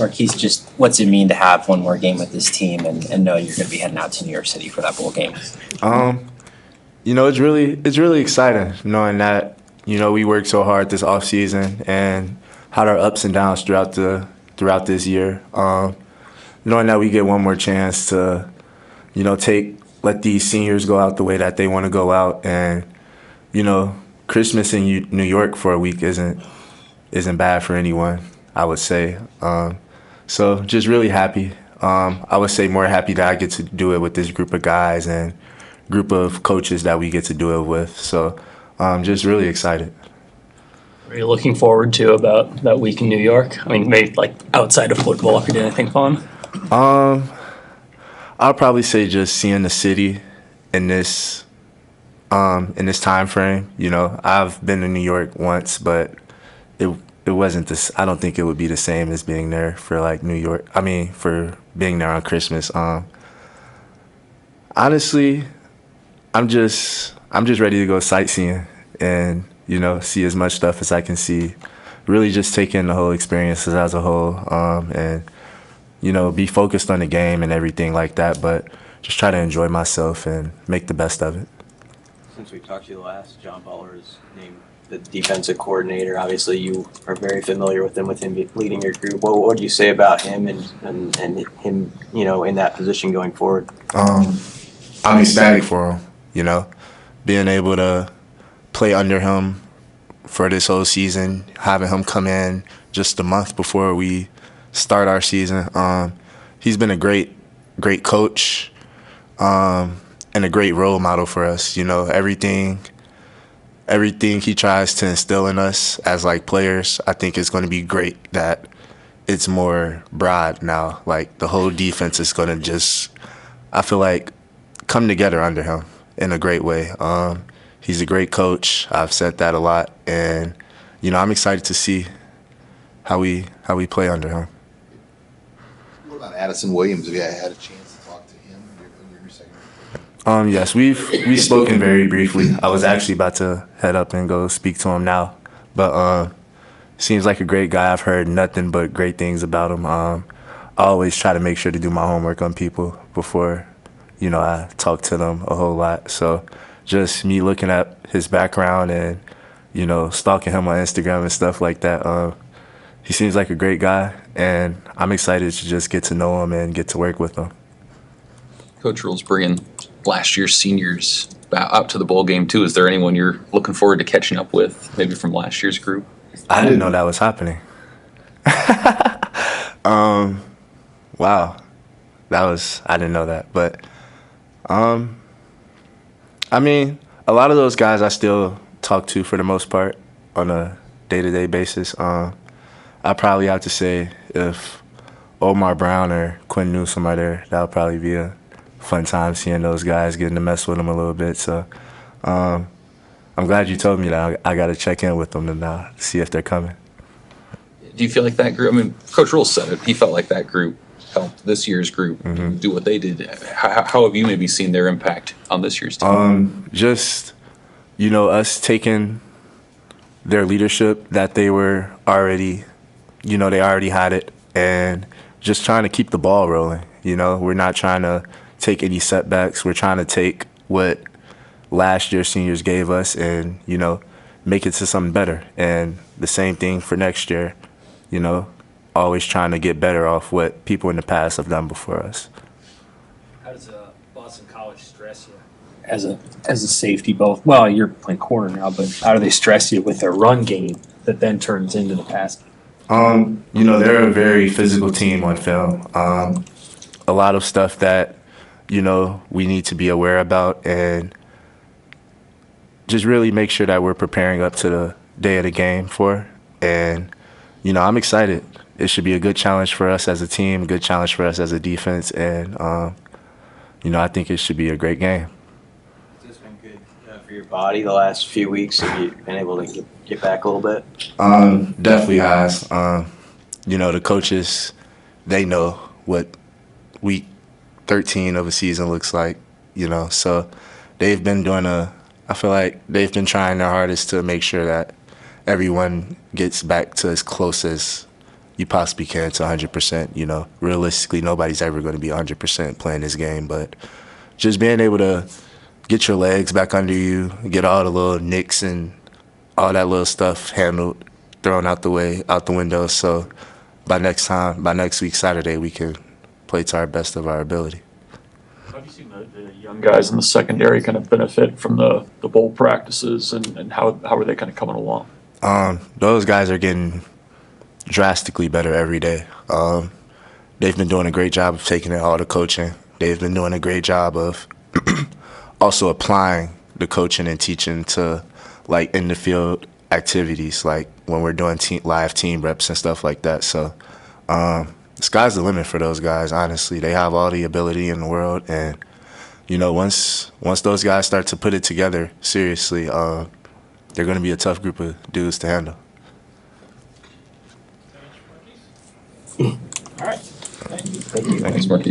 Marques, just what's it mean to have one more game with this team and know you're going to be heading out to New York City for that bowl game? It's really exciting knowing that, we worked so hard this off season and had our ups and downs throughout this year. Knowing that we get one more chance to, let these seniors go out the way that they want to go out, and Christmas in New York for a week isn't bad for anyone, I would say. So just really happy. I would say more happy that I get to do it with this group of guys and group of coaches that we get to do it with. So just really excited. What are you looking forward to about that week in New York? I mean, maybe like outside of football, if you did anything fun? I'll probably say just seeing the city in this time frame. I've been to New York once, but it wasn't this. I don't think it would be the same as being there for like New York. I mean, for being there on Christmas. Honestly, I'm just ready to go sightseeing and see as much stuff as I can see. Really, just take in the whole experience as a whole, and be focused on the game and everything like that. But just try to enjoy myself and make the best of it. Since we talked to you last, John Butler is named the defensive coordinator. Obviously, you are very familiar with him leading your group. What do you say about him and him, in that position going forward? I'm ecstatic for him, being able to play under him for this whole season, having him come in just a month before we start our season. He's been a great coach and a great role model for us. Everything he tries to instill in us as like players, I think it's going to be great that it's more broad now. Like the whole defense is going to just, I feel like, come together under him in a great way. He's a great coach. I've said that a lot, and I'm excited to see how we play under him. What about Addison Williams? Have you had a chance to talk to him in your second? Yes, we've spoken very briefly. I was actually about to head up and go speak to him now, but seems like a great guy. I've heard nothing but great things about him. I always try to make sure to do my homework on people before I talk to them a whole lot. So just me looking at his background and stalking him on Instagram and stuff like that. He seems like a great guy, and I'm excited to just get to know him and get to work with him. Coach Rule's bringing last year's seniors out to the bowl game too. Is there anyone you're looking forward to catching up with, maybe from last year's group? I didn't know that was happening. Wow, I didn't know that. But I mean, a lot of those guys I still talk to for the most part on a day-to-day basis. I probably have to say if Omar Brown or Quinn Newsome are there, that'll probably be a fun time seeing those guys, getting to mess with them a little bit. So I'm glad you told me that. I got to check in with them to see if they're coming. Do you feel like that group, I mean, Coach Rule said it, he felt like that group helped this year's group do what they did. How have you maybe seen their impact on this year's team? Just, us taking their leadership that they were already, they already had it, and just trying to keep the ball rolling. We're not trying to take any setbacks. We're trying to take what last year's seniors gave us and, make it to something better. And the same thing for next year, always trying to get better off what people in the past have done before us. How does Boston College stress you as a safety? Both, well, you're playing corner now, but how do they stress you with their run game that then turns into the pass game? They're a very physical team on film. A lot of stuff that we need to be aware about, and just really make sure that we're preparing up to the day of the game for. And I'm excited. It should be a good challenge for us as a team, a good challenge for us as a defense, and I think it should be a great game. Has this been good for your body the last few weeks? Have you been able to get back a little bit? Definitely has. The coaches, they know what week 13 of a season looks like, so they've been I feel like they've been trying their hardest to make sure that everyone gets back to as close as you possibly can to 100%. You know, realistically, nobody's ever going to be 100% playing this game, but just being able to get your legs back under you, get all the little nicks and all that little stuff handled, thrown out the window. So by next week, Saturday, we can play to our best of our ability. How have you seen the young guys in the secondary kind of benefit from the bowl practices, and how are they kind of coming along? Those guys are getting drastically better every day. They've been doing a great job of taking in all the coaching. They've been doing a great job of also applying the coaching and teaching to like in the field activities, like when we're doing live team reps and stuff like that. So the sky's the limit for those guys. Honestly, they have all the ability in the world, and you know, once those guys start to put it together seriously, they're going to be a tough group of dudes to handle. All right. Thank you. Thanks, Marques.